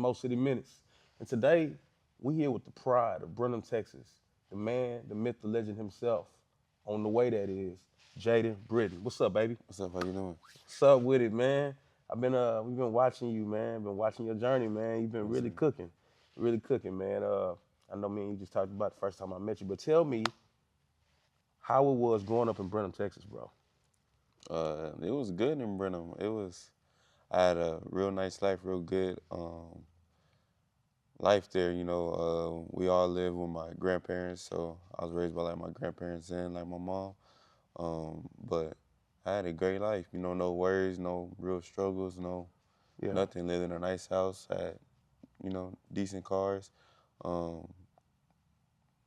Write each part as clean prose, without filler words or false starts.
Mo City Menis. And today, we here with the pride of Brenham, Texas. The man, the myth, the legend himself. On the way that is, Jahyden Britton. What's up, baby? What's up? How you doing? What's up with it, man? We've been watching you, man. Been watching your journey, man. You've been Yes, really cooking, man. I know me and you just talked about the first time I met you, but tell me how it was growing up in Brenham, Texas, bro. It was good in Brenham. I had a real nice life, real good life there. We all lived with my grandparents, so I was raised by like my grandparents and like my mom. But I had a great life. No worries, no real struggles, no Yeah. nothing. Lived in a nice house, had decent cars. Um,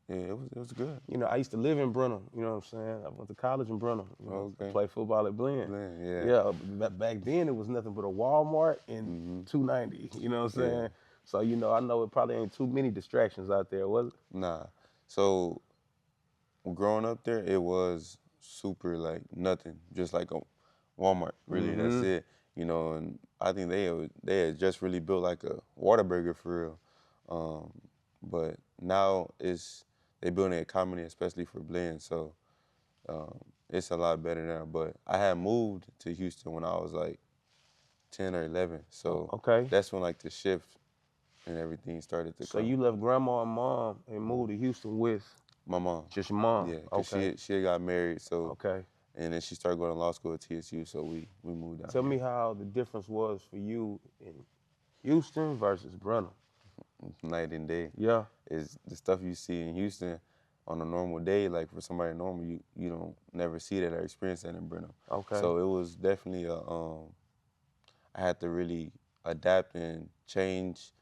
yeah, it was good. I used to live in Brenham, you know what I'm saying? I went to college in Brenham. I Okay. played football at Blinn. Blinn, yeah. Yeah, back then it was nothing but a Walmart and Mm-hmm. 290, you know what I'm Yeah. saying? So, I know it probably ain't too many distractions out there, was it? Nah. So growing up there, it was super like nothing, just like a Walmart. Really, that's Mm-hmm. it. And I think they had just really built like a Whataburger for real. But now they building a comedy, especially for Blend. So um, it's a lot better now. But I had moved to Houston when I was like 10 or 11. So Okay. that's when like the shift and everything started to So come. you left grandma and mom and moved to Houston with My mom. just your mom? Yeah, because Okay. she had got married, so Okay. and then she started going to law school at TSU, so we moved out Tell here. me how the difference was for you in Houston versus Brenham. Night and day. Yeah. Is the stuff you see in Houston on a normal day, like for somebody normal, you don't never see that or experience that in Brenham. Okay. So it was definitely I had to really adapt and change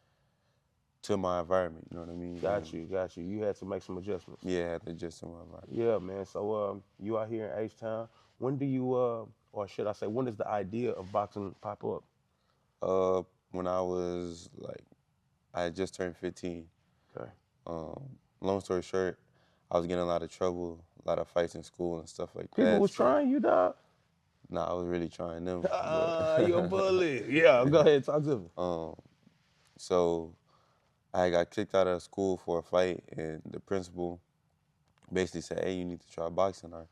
to my environment. You know what I mean? Got you. You had to make some adjustments. Yeah, I had to adjust to my environment. Yeah, man. So you out here in H-Town. When do you, or should I say, when does the idea of boxing pop up? When I was like, I had just turned 15. Okay. Long story short, I was getting a lot of trouble, a lot of fights in school and stuff like that. People was so- trying you, dog. Nah, I was really trying them. You a bully. Yeah, go ahead, talk to me. So I got kicked out of school for a fight, and the principal basically said, "Hey, you need to try boxing." Or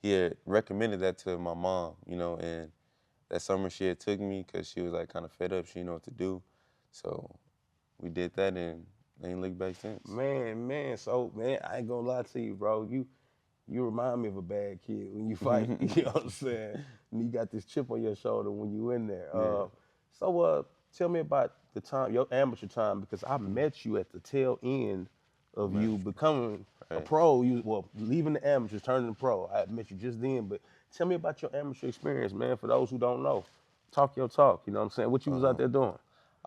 he had recommended that to my mom, and that summer she had took me because she was like kind of fed up. She didn't know what to do, so we did that, and they ain't looked back since. Man, so, man, I ain't gonna lie to you, bro. You remind me of a bad kid when you fight, you know what I'm saying? And you got this chip on your shoulder when you in there. Yeah. So tell me about the time, your amateur time, because I met you at the tail end of you becoming a Right. pro. Leaving the amateurs, turning pro. I met you just then, but tell me about your amateur experience, man, for those who don't know. Talk your talk, you know what I'm saying? What you was out there doing?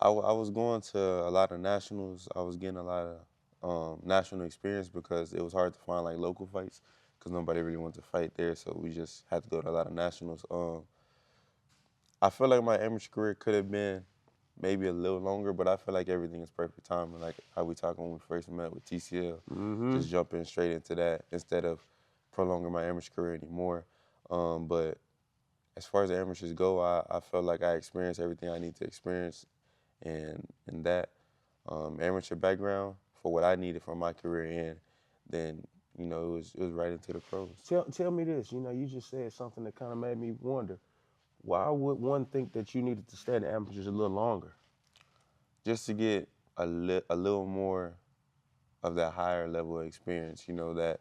I was going to a lot of nationals. I was getting a lot of national experience because it was hard to find like local fights because nobody really wanted to fight there. So we just had to go to a lot of nationals. I feel like my amateur career could have been maybe a little longer, but I feel like everything is perfect timing. Like how we talked when we first met with TCL, just jumping straight into that instead of prolonging my amateur career anymore. But as far as the amateurs go, I felt like I experienced everything I need to experience. And that amateur background for what I needed for my career, and then it was right into the pros. Tell me this, you just said something that kind of made me wonder. Why would one think that you needed to stay in the amateurs a little longer? Just to get a little more of that higher level of experience, that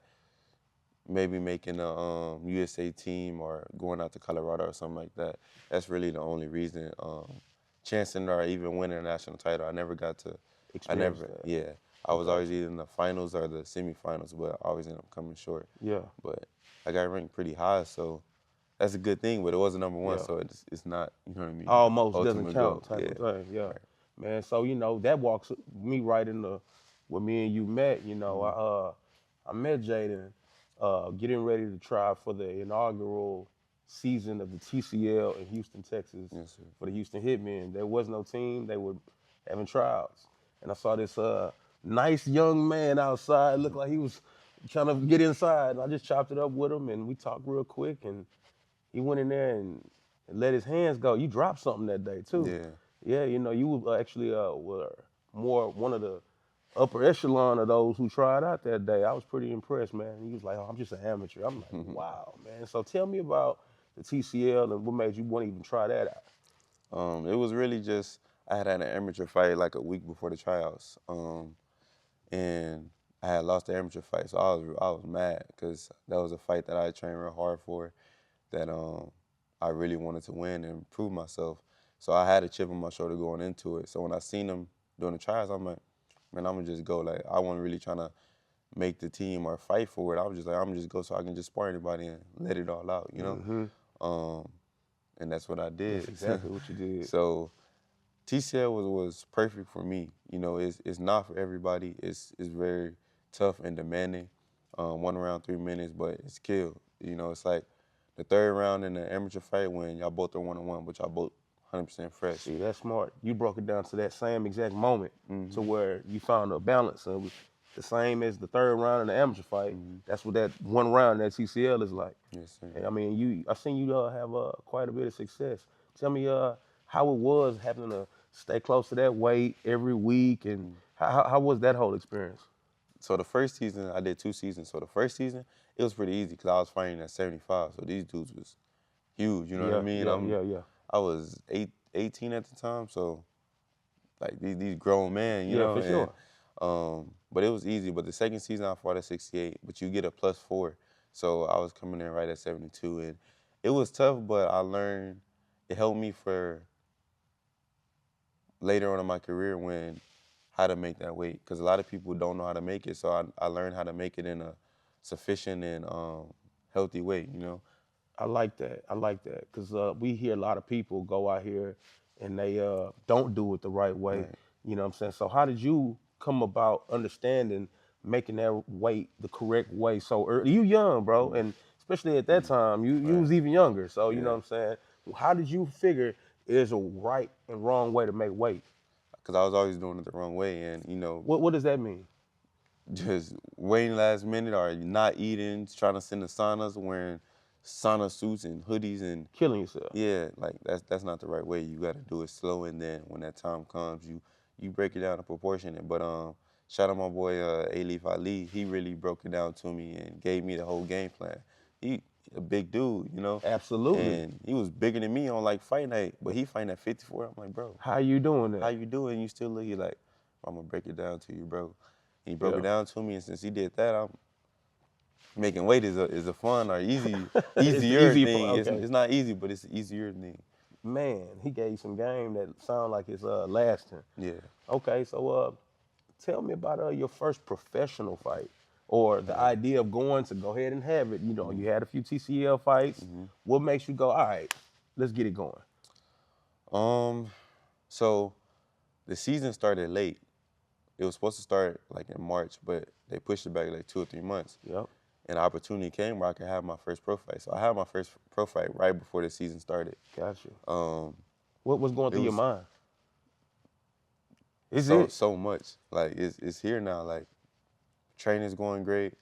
maybe making a USA team or going out to Colorado or something like that. That's really the only reason. Chancing or even winning a national title, I never got to. Experience that. Yeah. I was always either in the finals or the semifinals, but I always ended up coming short. Yeah. But I got ranked pretty high, so that's a good thing. But it wasn't number one, Yeah. so it's not. You know what I mean? Almost doesn't Ultimate count goal. type of thing. Yeah. Right. Man, so that walks me right into where me and you met. I met Jahyden getting ready to try for the inaugural season of the TCL in Houston, Texas, Yes, sir. for the Houston Hitmen. There was no team. They were having trials. And I saw this nice young man outside, looked like he was trying to get inside. And I just chopped it up with him, and we talked real quick. And he went in there and let his hands go. You dropped something that day, too. Yeah. Yeah, you know, you actually were more one of the upper echelon of those who tried out that day. I was pretty impressed, man. He was like, "Oh, I'm just an amateur." I'm like, "Wow, man." So tell me about the TCL and what made you want to even try that out. It was really just I had an amateur fight like a week before the tryouts, and I had lost the amateur fight, so I was mad because that was a fight that I trained real hard for, that I really wanted to win and prove myself. So I had a chip on my shoulder going into it. So when I seen them doing the tryouts, I'm like, man, I'm gonna just go. Like I wasn't really trying to make the team or fight for it. I was just like, I'm gonna just go so I can just spar anybody and let it all out, you know. Mm-hmm. Um, and that's what I That's did. exactly what you did. So TCL was perfect for me. You know, it's not for everybody. It's very tough and demanding. 1 round, 3 minutes, but it's killed. You know, it's like the third round in the amateur fight when y'all both are 1-on-1, but y'all both 100% fresh. See, that's smart. You broke it down to that same exact moment to where you found a balance. And it was the same as the third round in the amateur fight. That's what that one round in that TCL is like. Yes, sir. And I mean, I seen you have quite a bit of success. Tell me how it was having to stay close to that weight every week, and how was that whole experience? So the first season, I did 2 seasons. So the first season, it was pretty easy because I was fighting at 75. So these dudes was huge. You know what I Yeah, mean? yeah, yeah, yeah. I was 18 at the time, so like these grown men, you Yeah, know, for and sure. but it was easy. But the second season I fought at 68, but you get a +4. So I was coming in right at 72, and it was tough, but I learned it helped me for later on in my career when how to make that weight because a lot of people don't know how to make it. So I learned how to make it in a sufficient and healthy way, you know. I like that. I like that because we hear a lot of people go out here and they don't do it the right way. Right. You know what I'm saying? So how did you come about understanding making that weight the correct way so early? You young, bro, and especially at that time, you Right. was even younger. So you know Yeah. what I'm saying? How did you figure there's a right and wrong way to make weight? Because I was always doing it the wrong way, and you know, What does that mean? just waiting last minute or not eating, trying to send the saunas, wearing sauna suits and hoodies and Killing yourself. yeah, like that's not the right way. You got to do it slow, and then when that time comes, you break it down in proportion. But shout out my boy Alif Ali. He really broke it down to me and gave me the whole game plan. He a big dude, you know, Absolutely. and he was bigger than me on like fight night, but he fighting at 54. I'm like, bro, How you doing how that? you doing? You still look? He like, I'm gonna break it down to you, bro. And he broke Yeah. it down to me, and since he did that, I'm making weight is a fun or It's the easier easy thing. part. It's Okay. it's not easy, but it's an easier thing. Man, he gave you some game that sound like it's lasting. Yeah. Okay, so tell me about your first professional fight or the idea of going to go ahead and have it. You know, you had a few TCL fights. What makes you go, all right, let's get it going? Um. So the season started late. It was supposed to start like in March, but they pushed it back like 2 or 3 months. Yep, And the opportunity came where I could have my first pro fight. So I had my first pro fight right before the season started. got you. Um, What was going it through your was mind? Is so it? so much. Like it's here now. Like training's going great,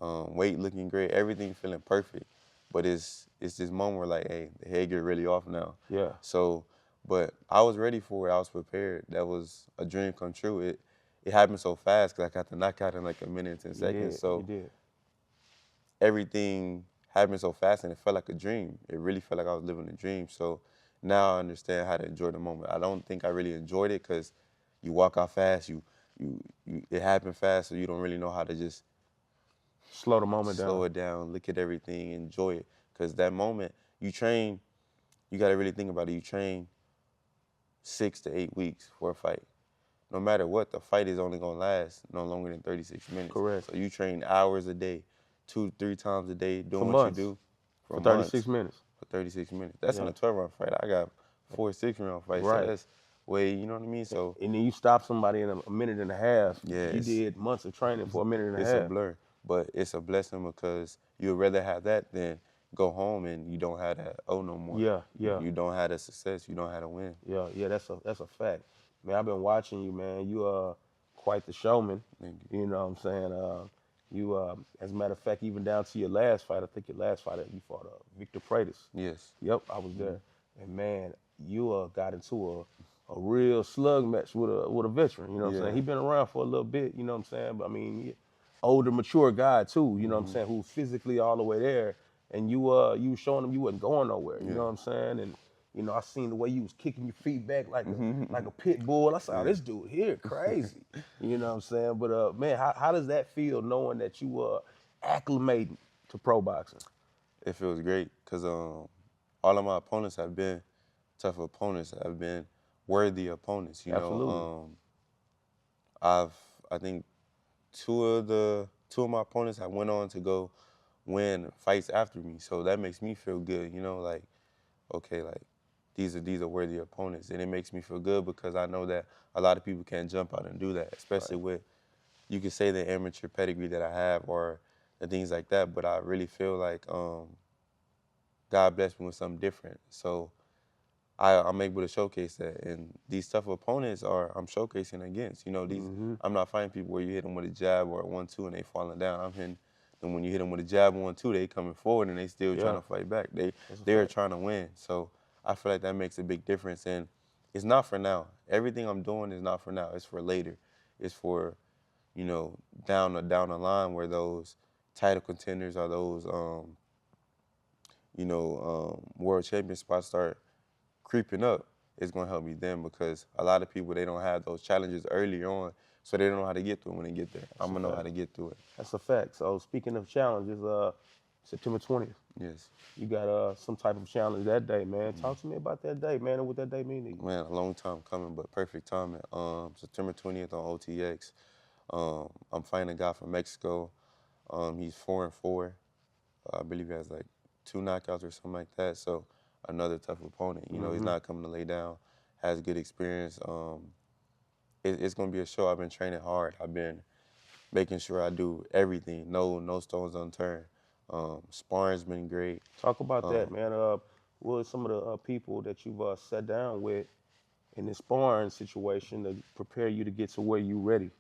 weight looking great, everything feeling perfect. But it's this moment where like, hey, the head get really off now. Yeah, So, but I was ready for it. I was prepared. That was a dream come true. It happened so fast because I got the knockout in like a minute and 10 you seconds. did. You So did. everything happened so fast and it felt like a dream. It really felt like I was living a dream. So now I understand how to enjoy the moment. I don't think I really enjoyed it because you walk out fast, it happened fast, so you don't really know how to just Slow the moment slow down. it down, look at everything, enjoy it. Because that moment, you train, you got to really think about it. You train 6 to 8 weeks for a fight. No matter what, the fight is only going to last no longer than 36 minutes. Correct. So you train hours a day, 2, 3 times a day, For doing what you months, do for for 36 months, minutes. for 36 minutes. That's in Yeah, a 12-round fight. I got 4 6-round fights, so right. that's way, you know what I mean? So And then you stop somebody in a minute and a half. yeah, You did months of training for a minute and a it's a half. blur, but it's a blessing because you'd rather have that than go home and you don't have that O no more. Yeah, You, yeah. you don't have that success. You don't have to win. Yeah, yeah, that's a fact. Man, I've been watching you, man. You quite the showman. Thank you. You know what I'm saying? You as a matter of fact, even down to your last fight, I think your last fight you fought Victor Pratis. Yes. Yep, I was there. And man, you got into a real slug match with a veteran. You know what I'm saying? Yeah. He been around for a little bit. You know what I'm saying? But I mean, older, mature guy too. You know what I'm saying? Who's physically all the way there, and you showing him you wasn't going nowhere. You Yeah. know what I'm saying? And I seen the way you was kicking your feet back like a pit bull. I said, oh, this dude here crazy. You know what I'm saying? But man, how does that feel knowing that you acclimating to pro boxing? It feels great because all of my opponents have been tough opponents, have been worthy opponents. Absolutely. I've I think two of my opponents have went on to go win fights after me, so that makes me feel good. Like okay, like these are worthy opponents, and it makes me feel good because I know that a lot of people can't jump out and do that, especially Right. with you could say the amateur pedigree that I have or the things like that. But I really feel like God blessed me with something different, so I'm able to showcase that. And these tough opponents I'm showcasing against. I'm not fighting people where you hit them with a jab or a 1-2 and they falling down. I'm hitting them when you hit them with a jab 1-2, they coming forward and they still trying Yeah, to fight back. that's a They're fact. trying to win. So I feel like that makes a big difference. And it's not for now. Everything I'm doing is not for now. It's for later. It's for you know down the line where those title contenders or those world champion spots start creeping up, it's gonna help me then because a lot of people they don't have those challenges early on, so they don't know how to get through it when they get there. That's I'm a gonna know how fact. to get through it. That's a fact. So speaking of challenges, September 20th, Yes, you got some type of challenge that day, man. Talk to me about that day, man, and what that day mean to you. man, a long time coming, but perfect timing. September 20th on OTX. I'm fighting a guy from Mexico. He's 4-4. I believe he has like 2 knockouts or something like that. So another tough opponent. He's not coming to lay down. Has good experience. It's gonna be a show. I've been training hard. I've been making sure I do everything, no stones unturned. Sparring's been great. Talk about that, Um, man. What are some of the people that you've sat down with in this sparring situation to prepare you to get to where you ready?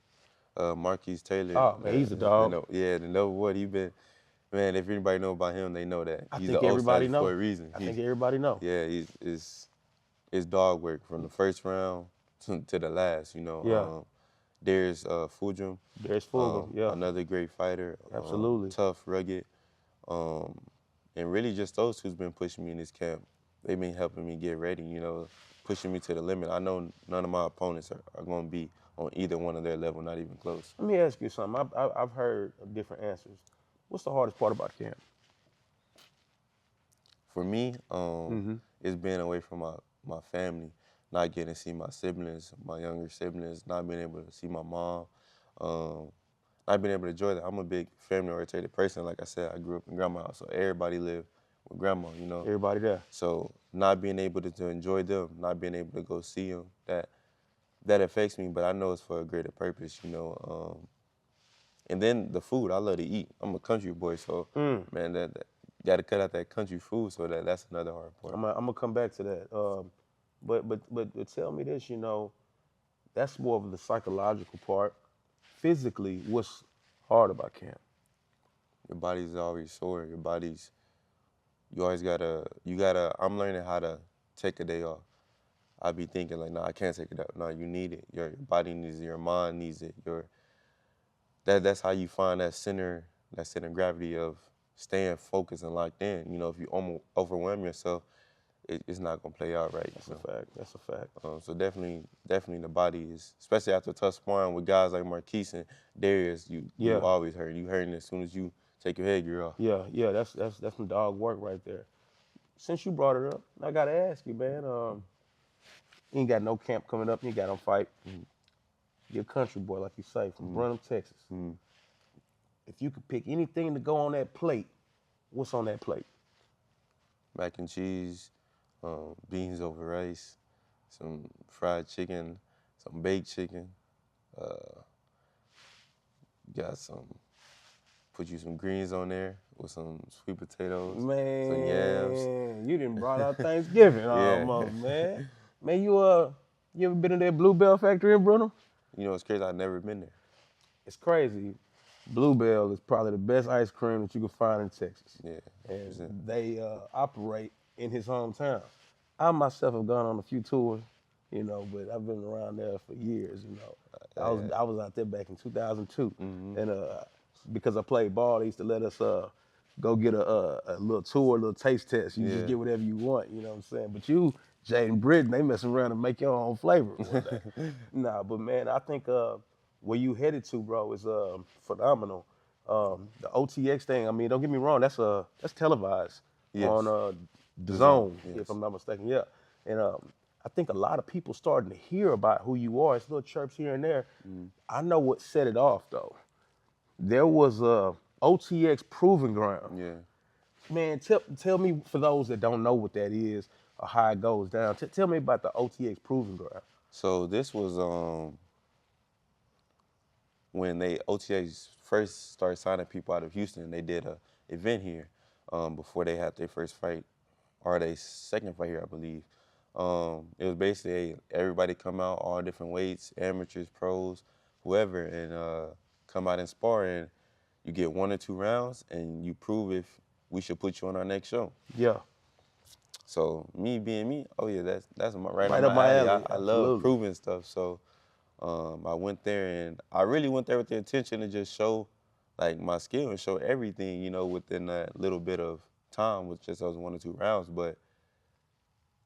Marquise Taylor, Oh man, he's a dog. the know what he been. Man, if anybody know about him, they know that I he's an think old everybody statue for know. a reason. I think everybody know. He's it's dog work from the first round to the last. Yeah, There's Fujim, there's Fulgham. Yeah, another great fighter, absolutely. tough, rugged. Um, and really just those who's been pushing me in this camp. They've been helping me get ready, pushing me to the limit. I know none of my opponents are going to be on either one of their level, not even close. Let me ask you something. I've heard different answers. What's the hardest part about camp? For me, it's being away from my family, not getting to see my siblings, my younger siblings, not being able to see my mom, um, not being able to enjoy that. I'm a big family-oriented person. Like I said, I grew up in grandma's house, so everybody lived with grandma. Everybody there. So not being able to enjoy them, not being able to go see them, that affects me. But I know it's for a greater purpose. And then the food, I love to eat. I'm a country boy, so man, that got to cut out that country food. So that's another hard part. I'm gonna come back to that. But tell me this. That's more of the psychological part. Physically, what's hard about camp? Your body's always sore. You always I'm learning how to take a day off. I be thinking like, no, I can't take it out. No, you need it. Your body needs it. Your mind needs it. That's how you find that center of gravity of staying focused and locked in. If you overwhelm yourself, it's not gonna play out right. That's a fact. That's a fact. So definitely the body is, especially after tough sparring with guys like Marquise and Darius, you Yeah, always hurt. You hurting as soon as you take your headgear off. yeah. That's some dog work right there. Since you brought it up, I gotta ask you, man. You ain't got no camp coming up. You ain't got no fight. You're a country boy, like you say, from Brenham, Texas. If you could pick anything to go on that plate, what's on that plate? Mac and cheese, beans over rice, some fried chicken, some baked chicken. Got put you some greens on there with some sweet potatoes, some yams. Man, you done brought out Thanksgiving Yeah. almost, man. Man, you ever been to that Bluebell factory in Brenham? It's crazy. I've never been there. It's crazy. Bluebell is probably the best ice cream that you can find in Texas. Yeah. And they operate in his hometown. I myself have gone on a few tours. you know, but I've been around there for years, you know. Yeah. I was out there back in 2002, Mm-hmm. and because I played ball, they used to let us go get a little tour, a little taste test. You just Yeah. get whatever you want, you know what I'm saying? But you, Jahyden Britton, they mess around and make your own flavor one day. Nah, but man, I think where you headed to, bro, is phenomenal. The OTX thing, I mean, don't get me wrong, that's televised on Yes. the The zone. Zone, if Yes. I'm not mistaken. Yeah, and I think a lot of people starting to hear about who you are. It's little chirps here and there. I know what set it off though. There was a OTX Proving Ground. Yeah. Man, tell me for those that don't know what that is or how it goes down. Tell me about the OTX Proving Ground. So this was when they OTAs first started signing people out of Houston. They did a event here before they had their first fight or their second fight here, I believe. It was basically everybody come out, all different weights, amateurs, pros, whoever, and come out and spar. And you get 1 or 2 rounds, and you prove if we should put you on our next show. Yeah, So me being me, oh yeah, that's right right up up my my alley. alley. I love Absolutely. proving stuff. So I went there, and I really went there with the intention to just show like my skill and show everything, you know, within that little bit of time with just those 1 or 2 rounds. But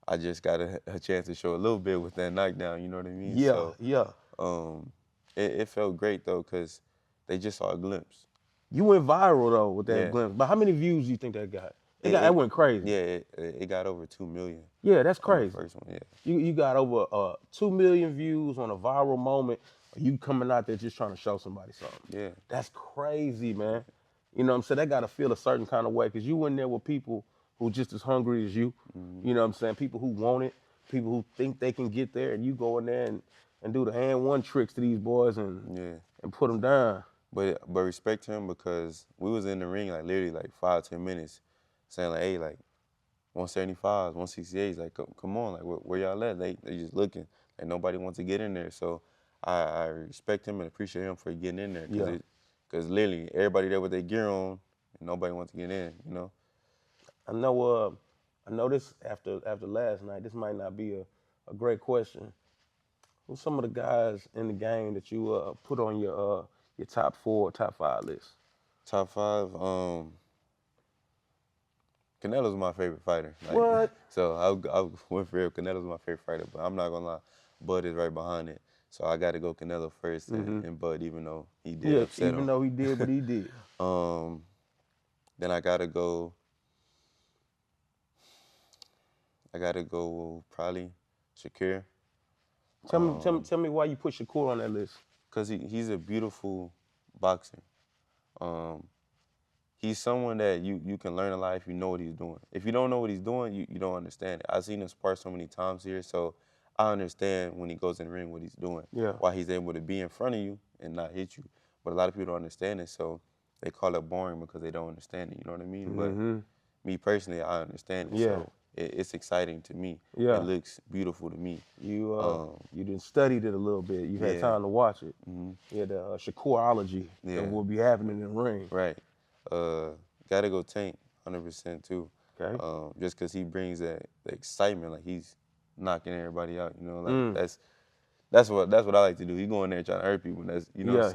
I just got a chance to show a little bit with that knockdown, you know what I mean? Yeah, So yeah. um, it felt great though, because they just saw a glimpse. You went viral though with that Yeah. glimpse. But how many views do you think that got? It, That it went crazy. yeah, it got over 2 million Yeah, that's on the crazy. first one, yeah. You got over 2 million views on a viral moment. You coming out there just trying to show somebody something. Yeah. That's crazy, man. You know what I'm saying? They got to feel a certain kind of way because you in there with people who just as hungry as you. Mm-hmm. You know what I'm saying? People who want it, people who think they can get there, and you go in there and do the hand one tricks to these boys Yeah. and put them down. But respect to him, because we was in the ring like literally like 5-10 minutes, saying like, hey, like 175s, 168s, like come on, like where y'all at? They just looking, like nobody wants to get in there. So I respect him and appreciate him for getting in there, Yeah. because literally everybody there with their gear on, and nobody wants to get in, you know. I know this after last night. This might not be a great question. Who's some of the guys in the game that you put on your top 4, top 5 list? Top 5, Canelo's my favorite fighter. Like, What? so I went for it. Canelo's my favorite fighter, but I'm not gonna lie, Bud is right behind it. So I got to go Canelo first, and Bud, even though he did Yeah, upset even him. though he did what he did. Then I gotta go probably Shakir, Tell me why you put Shakur on that list. cause he's a beautiful boxer. Um, he's someone that you can learn a lot if you know what he's doing. If you don't know what he's doing, you don't understand it. I've seen him spar so many times here, so I understand when he goes in the ring what he's doing, Yeah. why he's able to be in front of you and not hit you. But a lot of people don't understand it, so they call it boring because they don't understand it. You know what I mean? But me personally, I understand it, Yeah. so it's exciting to me. Yeah. It looks beautiful to me. You done studied it a little bit. You've had Yeah. time to watch it. Yeah, the Shakurology Yeah. of what will be happening in the ring. Right. Gotta go Tank, 100% too. Okay. Just because he brings that the excitement, like he's knocking everybody out. You know, like that's what I like to do. He go in there trying to hurt people. That's Yeah,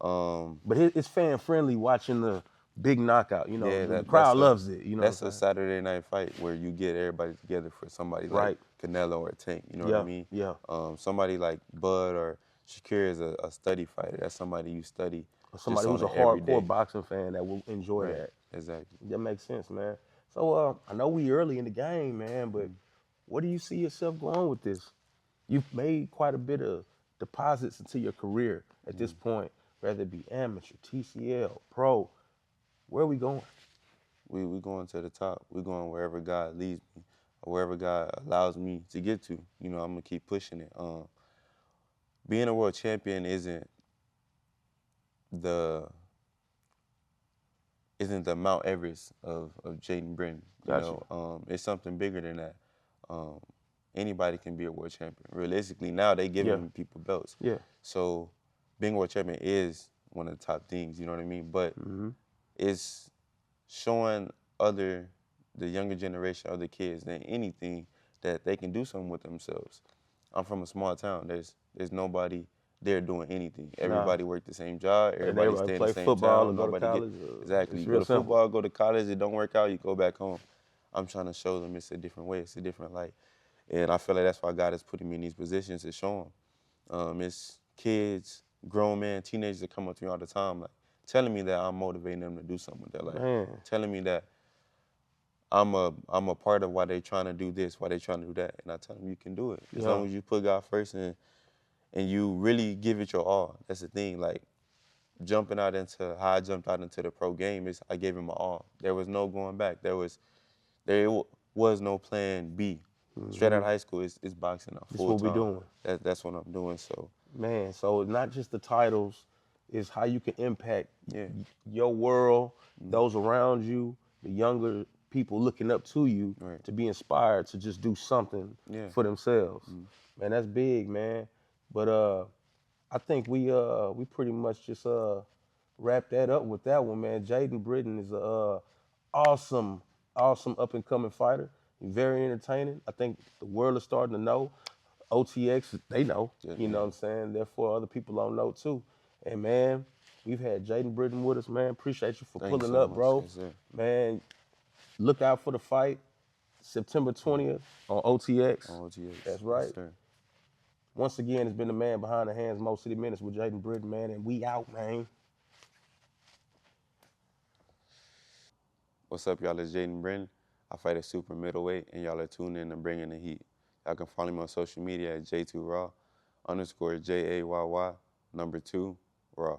so. But it's fan friendly watching the big knockout. You know, Yeah, the crowd loves it. You know that's what I'm a saying? Saturday night fight where you get everybody together for somebody like Right. Canelo or Tank. You know Yeah, what I mean? yeah. Somebody like Bud or Shakir is a study fighter. That's somebody you study just Somebody on who's a it every hardcore day. boxing fan that will enjoy Right. that. Exactly. That makes sense, man. So I know we early in the game, man, but where do you see yourself going with this? You've made quite a bit of deposits into your career at this point, whether it be amateur, TCL, pro. Where are we going? We going to the top. We going wherever God leads me, or wherever God allows me to get to. You know, I'm gonna keep pushing it. Being a world champion the isn't the Mount Everest of Jahyden Britton. You Gotcha. know, it's something bigger than that. Um, Anybody can be a world champion. Realistically, now they giving people belts. Yeah. So being a world champion is one of the top things. You know what I mean? But it's showing the younger generation, other kids, than anything, that they can do something with themselves. I'm from a small town. There's nobody there doing anything. Nah. Everybody work the same job. And Everybody everybody stay in the play same football or town. go to Nobody get college. exactly. It's You go real to simple. football, go to college. It don't work out. You go back home. I'm trying to show them it's a different way. It's a different light. And I feel like that's why God is putting me in these positions to show them. It's kids, grown men, teenagers that come up to me all the time, like telling me that I'm motivating them to do something with their life. Man. Telling me that I'm a part of why they trying to do this, why they trying to do that. And I tell them you can do it. As Yeah. long as you put God first and you really give it your all. That's the thing. Like jumping out into how I jumped out into the pro game is I gave it my all. There was no going back. There was no plan B. Straight out of high school, it's boxing now, This full what we time. doing. That's what I'm doing. So Man, so it's not just the titles, it's how you can impact yeah, your world, those around you, the younger people looking up to you right. to be inspired to just do something Yeah. for themselves. Man, that's big, man. But I think we pretty much just wrap that up with that one, man. Jahyden Britton is a awesome, awesome up and coming fighter. Very entertaining. I think the world is starting to know. OTX, they know. You know what I'm saying? Therefore, other people don't know too. And man, we've had Jahyden Britton with us, man. Appreciate you for Thank you pulling so up, much. bro. Yes, sir. Man, look out for the fight, September 20th on OTX. On OTX. That's right. Yes, sir. Once again, it's been the man behind the hands, Mo City Menis with Jahyden Britton, man, and we out, man. What's up, y'all? It's Jahyden Britton. I fight at super middleweight, and y'all are tuned in to Bringing the Heat. Y'all can follow me on social media at J2Raw _JAYY _2 Raw.